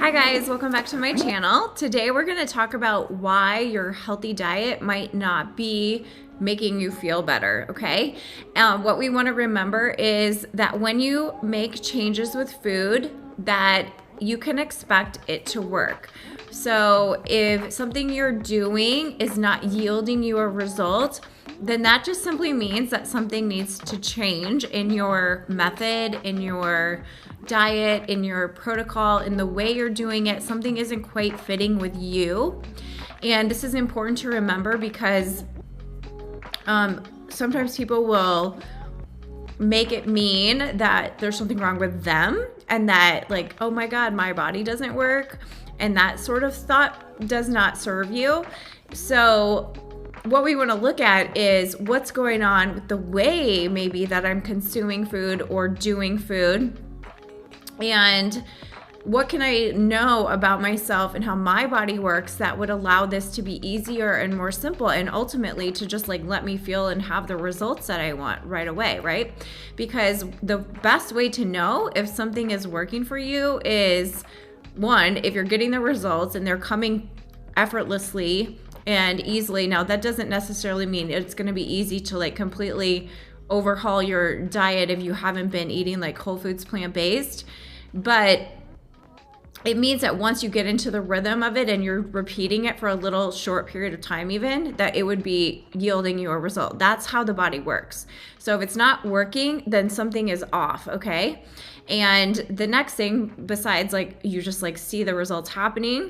Hi guys, welcome back to my channel. Today we're going to talk about why your healthy diet might not be making you feel better, okay? What we want to remember is that when you make changes with food, that you can expect it to work. So if something you're doing is not yielding you a result, then that just simply means that something needs to change in your method, in your diet, in your protocol, in the way you're doing it. Something isn't quite fitting with you. And this is important to remember because sometimes people will make it mean that there's something wrong with them and that, like, oh my God, my body doesn't work. And that sort of thought does not serve you. So what we want to look at is what's going on with the way maybe that I'm consuming food or doing food, and what can I know about myself and how my body works that would allow this to be easier and more simple, and ultimately to just like let me feel and have the results that I want right away, right? Because the best way to know if something is working for you is, one, if you're getting the results and they're coming effortlessly and easily. Now, that doesn't necessarily mean it's going to be easy to like completely overhaul your diet if you haven't been eating like whole foods, plant-based, but it means that once you get into the rhythm of it and you're repeating it for a little short period of time, even, that it would be yielding you a result. That's how the body works. So if it's not working, then something is off, okay? And the next thing, besides like you just like see the results happening,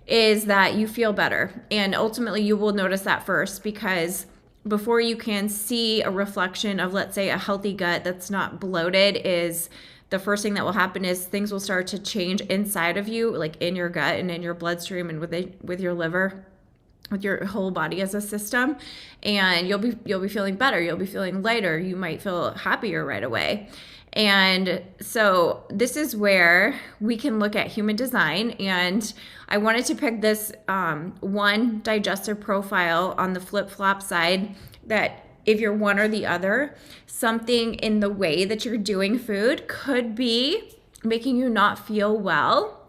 is that you feel better. And ultimately you will notice that first, because before you can see a reflection of, let's say, a healthy gut that's not bloated, is the first thing that will happen is things will start to change inside of you, like in your gut and in your bloodstream and with your liver, with your whole body as a system, and you'll be feeling better. You'll be feeling lighter. You might feel happier right away. And so this is where we can look at human design. And I wanted to pick this one digestive profile on the flip-flop side, that if you're one or the other, something in the way that you're doing food could be making you not feel well.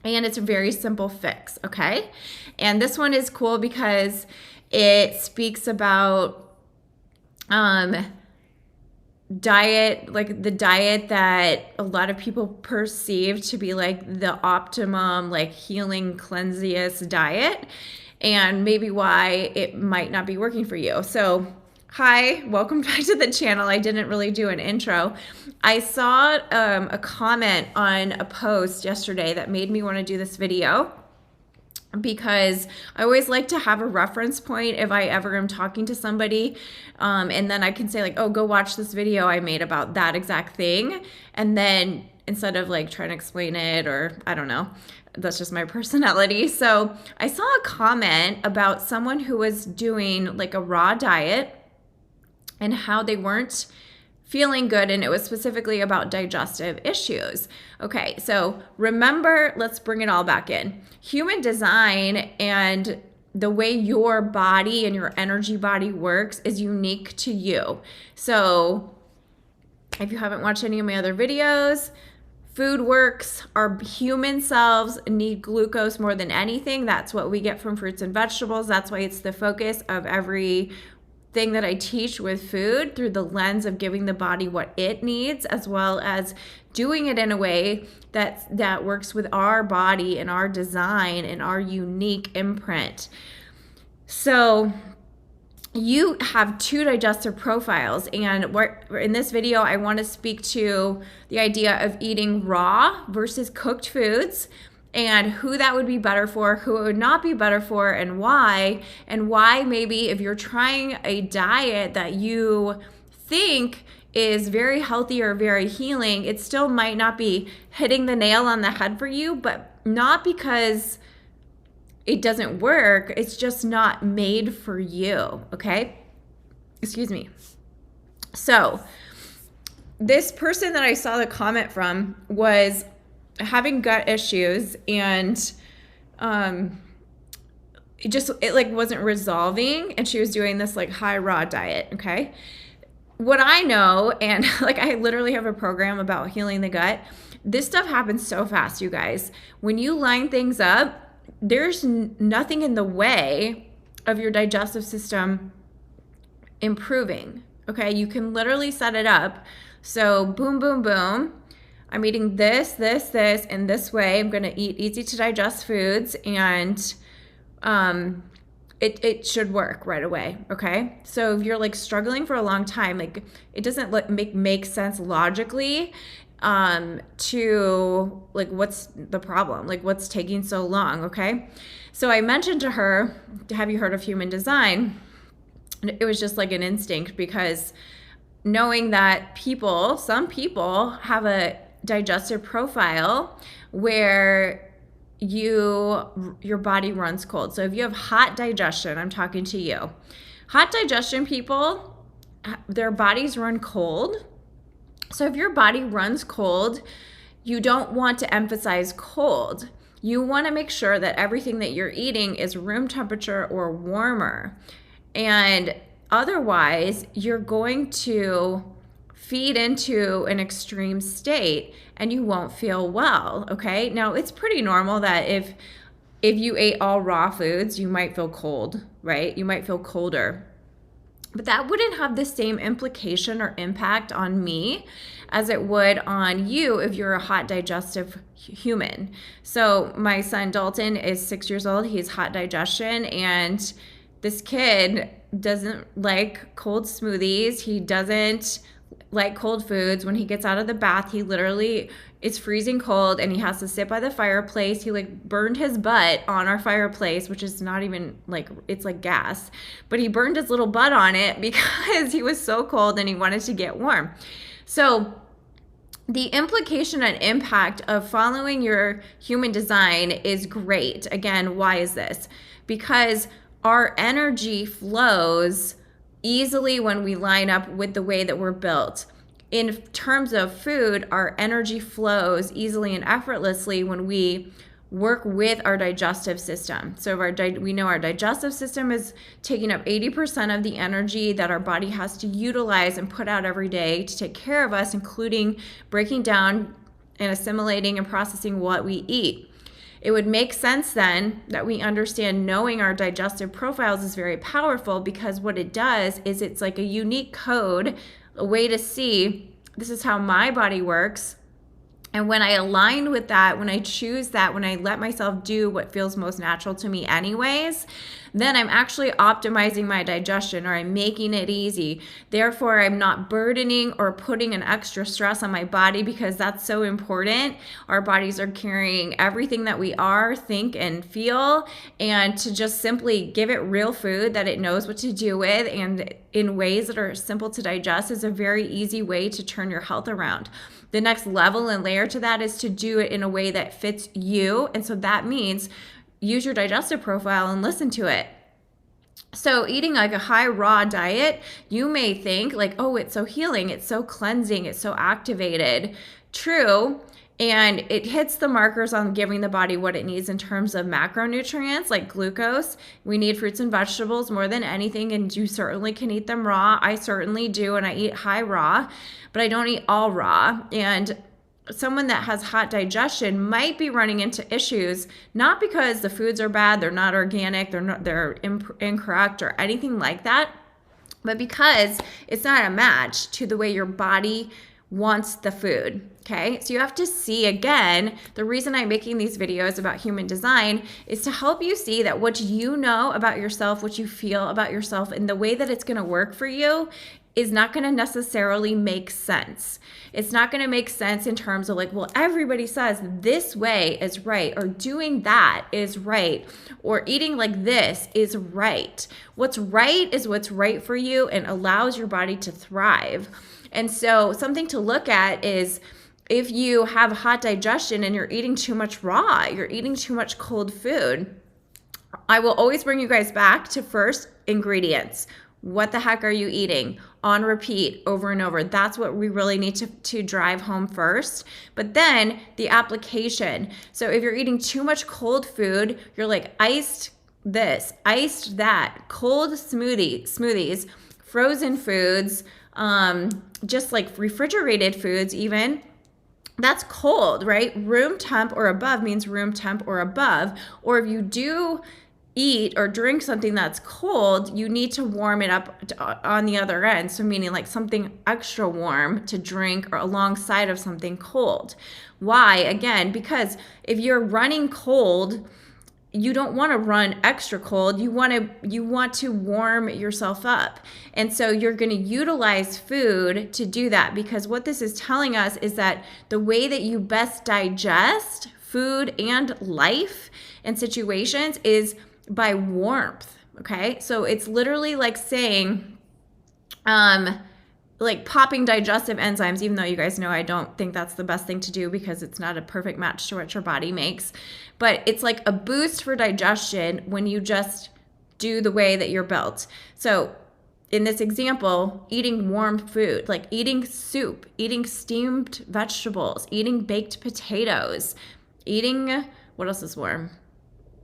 And it's a very simple fix, okay? And this one is cool because it speaks about diet, like the diet that a lot of people perceive to be like the optimum, like healing, cleansiest diet, and maybe why it might not be working for you. So hi, welcome back to the channel. I didn't really do an intro. I saw a comment on a post yesterday that made me want to do this video, because I always like to have a reference point if I ever am talking to somebody, and then I can say like, oh, go watch this video I made about that exact thing. And then instead of like trying to explain it, or I don't know, that's just my personality. So I saw a comment about someone who was doing like a raw diet and how they weren't feeling good, and it was specifically about digestive issues. Okay, so remember, let's bring it all back in. Human design and the way your body and your energy body works is unique to you. So if you haven't watched any of my other videos, food works. Our human selves need glucose more than anything. That's what we get from fruits and vegetables. That's why it's the focus of every thing that I teach with food, through the lens of giving the body what it needs, as well as doing it in a way that works with our body and our design and our unique imprint. So you have two digestive profiles, and in this video I want to speak to the idea of eating raw versus cooked foods, and who that would be better for, who it would not be better for, and why maybe if you're trying a diet that you think is very healthy or very healing, it still might not be hitting the nail on the head for you, but not because it doesn't work, it's just not made for you, okay? Excuse me. So this person that I saw the comment from was having gut issues, and it like wasn't resolving, and she was doing this like high raw diet, okay? What I know, and like I literally have a program about healing the gut, This stuff happens so fast, you guys. When you line things up, there's nothing in the way of your digestive system improving. Okay, you can literally set it up. So boom, boom, boom. I'm eating this, this, this, and this way. I'm going to eat easy to digest foods, and it should work right away. Okay, so if you're like struggling for a long time, like it doesn't make sense logically to like what's the problem, like what's taking so long. Okay, so I mentioned to her, have you heard of human design? It was just like an instinct, because knowing that some people have a digestive profile where your body runs cold. So if you have hot digestion, I'm talking to you. Hot digestion people, their bodies run cold. So if your body runs cold, you don't want to emphasize cold. You want to make sure that everything that you're eating is room temperature or warmer. And otherwise, you're going to feed into an extreme state and you won't feel well. Okay, now it's pretty normal that if you ate all raw foods, you might feel cold, right? You might feel colder, but that wouldn't have the same implication or impact on me as it would on you if you're a hot digestive human. So my son Dalton is 6 years old. He's hot digestion, and this kid doesn't like cold smoothies. He doesn't like cold foods. When he gets out of the bath, he literally, it's freezing cold and he has to sit by the fireplace. He like burned his butt on our fireplace, which is not even like, it's like gas, but he burned his little butt on it because he was so cold and he wanted to get warm. So the implication and impact of following your human design is great. Again, why is this? Because our energy flows easily when we line up with the way that we're built. In terms of food, our energy flows easily and effortlessly when we work with our digestive system. So we know our digestive system is taking up 80% of the energy that our body has to utilize and put out every day to take care of us, including breaking down and assimilating and processing what we eat. It would make sense then that we understand knowing our digestive profiles is very powerful, because what it does is it's like a unique code, a way to see this is how my body works. And when I align with that, when I choose that, when I let myself do what feels most natural to me anyways, then I'm actually optimizing my digestion, or I'm making it easy. Therefore, I'm not burdening or putting an extra stress on my body, because that's so important. Our bodies are carrying everything that we are, think, and feel, and to just simply give it real food that it knows what to do with and in ways that are simple to digest is a very easy way to turn your health around. The next level and layer to that is to do it in a way that fits you. And so that means use your digestive profile and listen to it. So eating like a high raw diet, you may think like, oh, it's so healing, it's so cleansing, it's so activated. True. And it hits the markers on giving the body what it needs in terms of macronutrients like glucose. We need fruits and vegetables more than anything, and you certainly can eat them raw. I certainly do, and I eat high raw, but I don't eat all raw. And someone that has hot digestion might be running into issues, not because the foods are bad, they're not organic, they're incorrect or anything like that, but because it's not a match to the way your body wants the food. Okay, so you have to see, again, the reason I'm making these videos about human design is to help you see that what you know about yourself, what you feel about yourself, and the way that it's going to work for you is not going to necessarily make sense. It's not going to make sense in terms of like, well, everybody says this way is right, or doing that is right, or eating like this is right. What's right is what's right for you and allows your body to thrive. And so something to look at is if you have hot digestion and you're eating too much raw, you're eating too much cold food, I will always bring you guys back to first ingredients. What the heck are you eating? On repeat, over and over. That's what we really need to drive home first. But then the application. So if you're eating too much cold food, you're like iced this, iced that, cold smoothies, frozen foods, just like refrigerated foods even. that's cold, right? Room temp or above means room temp or above. Or if you do eat or drink something that's cold, you need to warm it up on the other end. So meaning like something extra warm to drink or alongside of something cold. Why? Again, because if you're running cold, you don't want to run extra cold. You want to warm yourself up. And so you're going to utilize food to do that, because what this is telling us is that the way that you best digest food and life and situations is by warmth. Okay? So it's literally like saying like popping digestive enzymes, even though you guys know I don't think that's the best thing to do because it's not a perfect match to what your body makes. But it's like a boost for digestion when you just do the way that you're built. So in this example, eating warm food, like eating soup, eating steamed vegetables, eating baked potatoes, eating, what else is warm?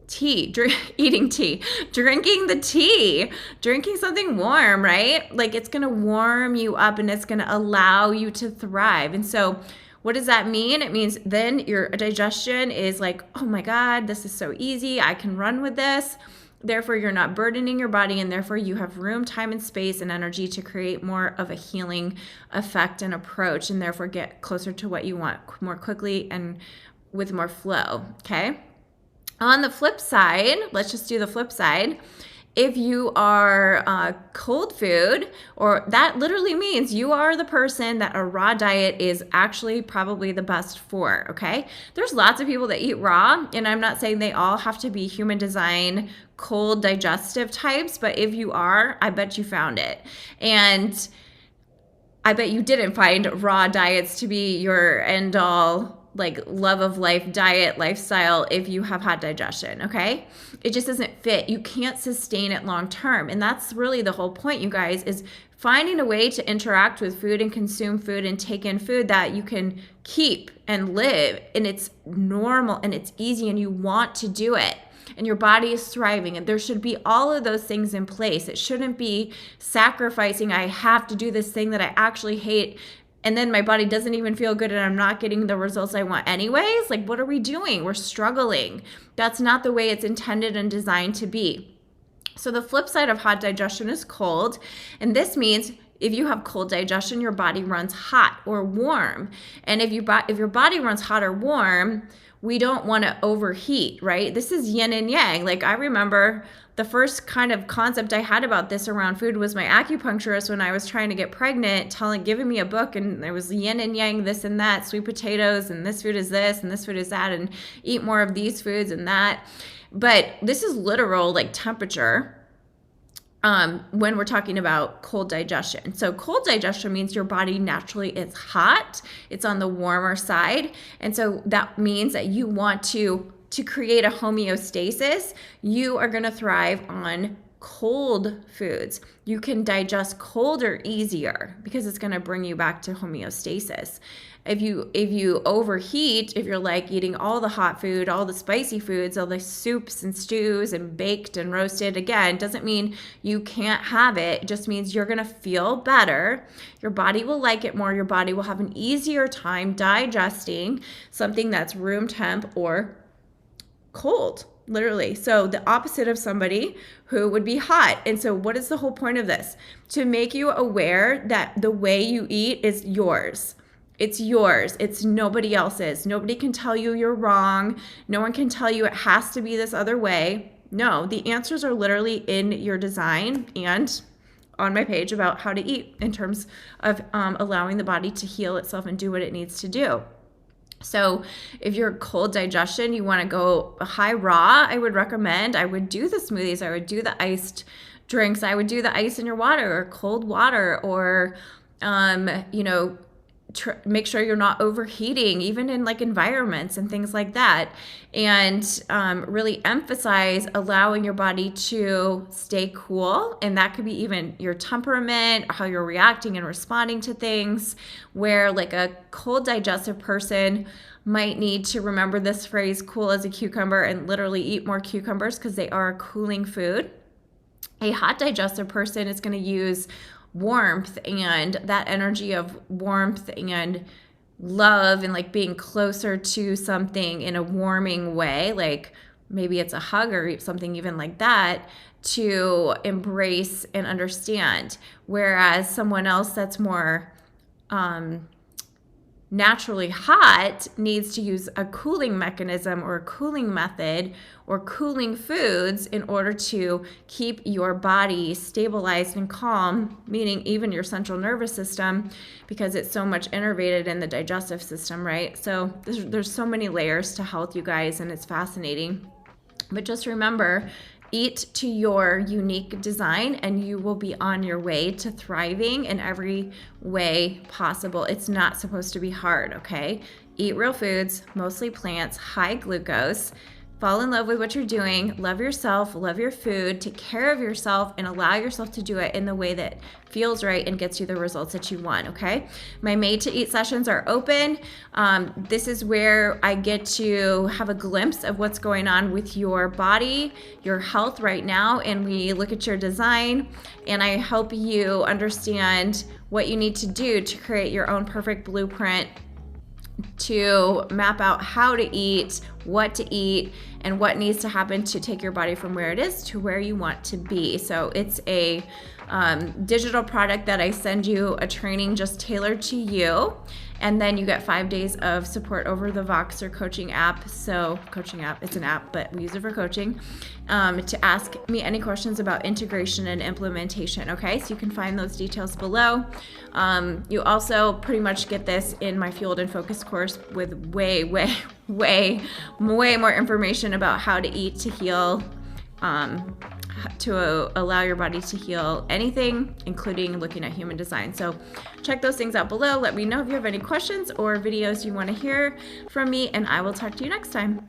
Eating tea, drinking the tea, drinking something warm, right? Like it's going to warm you up and it's going to allow you to thrive. And so what does that mean? It means then your digestion is like, oh my God, this is so easy. I can run with this. Therefore, you're not burdening your body, and therefore you have room, time, and space and energy to create more of a healing effect and approach, and therefore get closer to what you want more quickly and with more flow, okay? On the flip side, let's just do the flip side. If you are cold food, or that literally means you are the person that a raw diet is actually probably the best for, okay? There's lots of people that eat raw, and I'm not saying they all have to be human design, cold digestive types, but if you are, I bet you found it. And I bet you didn't find raw diets to be your end all like love of life diet lifestyle if you have had digestion, okay? It just doesn't fit. You can't sustain it long term. And that's really the whole point, you guys, is finding a way to interact with food and consume food and take in food that you can keep and live, and it's normal and it's easy and you want to do it. And your body is thriving, and there should be all of those things in place. It shouldn't be sacrificing, I have to do this thing that I actually hate, and then my body doesn't even feel good and I'm not getting the results I want anyways. Like, what are we doing? We're struggling. That's not the way it's intended and designed to be. So the flip side of hot digestion is cold. And this means if you have cold digestion, your body runs hot or warm. And if your body runs hot or warm, we don't want to overheat, right? This is yin and yang. Like, I remember the first kind of concept I had about this around food was my acupuncturist when I was trying to get pregnant, giving me a book, and there was yin and yang, this and that, sweet potatoes, and this food is this, and this food is that, and eat more of these foods and that. But this is literal, like, temperature when we're talking about cold digestion. So cold digestion means your body naturally is hot. It's on the warmer side. And so that means that you want to create a homeostasis. You are going to thrive on cold foods. You can digest colder easier because it's going to bring you back to homeostasis. If you overheat, if you're like eating all the hot food, all the spicy foods, all the soups and stews and baked and roasted, again, doesn't mean you can't have it. It just means you're going to feel better. Your body will like it more. Your body will have an easier time digesting something that's room temp or cold, literally. So the opposite of somebody who would be hot. And so what is the whole point of this? To make you aware that the way you eat is yours. It's yours. It's nobody else's. Nobody can tell you you're wrong. No one can tell you it has to be this other way. No, the answers are literally in your design and on my page about how to eat in terms of allowing the body to heal itself and do what it needs to do. So if you're cold digestion, you want to go high raw, I would recommend, I would do the smoothies, I would do the iced drinks, I would do the ice in your water or cold water, or, make sure you're not overheating, even in like environments and things like that. And really emphasize allowing your body to stay cool. And that could be even your temperament, how you're reacting and responding to things, where like a cold digestive person might need to remember this phrase, cool as a cucumber, and literally eat more cucumbers because they are a cooling food. A hot digestive person is going to use warmth and that energy of warmth and love and like being closer to something in a warming way, like maybe it's a hug or something even like that, to embrace and understand. Whereas someone else that's more naturally hot needs to use a cooling mechanism or a cooling method or cooling foods in order to keep your body stabilized and calm, meaning even your central nervous system, because it's so much innervated in the digestive system, right? So there's so many layers to health, you guys, and it's fascinating. But just remember, eat to your unique design and you will be on your way to thriving in every way possible. It's not supposed to be hard, okay? Eat real foods, mostly plants, high glucose. Fall in love with what you're doing, love yourself, love your food, take care of yourself, and allow yourself to do it in the way that feels right and gets you the results that you want, okay? My Made to Eat sessions are open. This is where I get to have a glimpse of what's going on with your body, your health right now, and we look at your design, and I help you understand what you need to do to create your own perfect blueprint to map out how to eat, what to eat, and what needs to happen to take your body from where it is to where you want to be. So it's a digital product that I send you a training just tailored to you, and then you get 5 days of support over the Voxer coaching app. So coaching app, it's an app, but we use it for coaching, to ask me any questions about integration and implementation. Okay, so you can find those details below. You also pretty much get this in my Fueled and Focused course with way more information about how to eat to heal, to allow your body to heal anything, including looking at human design. So check those things out below. Let me know if you have any questions or videos you want to hear from me, and I will talk to you next time.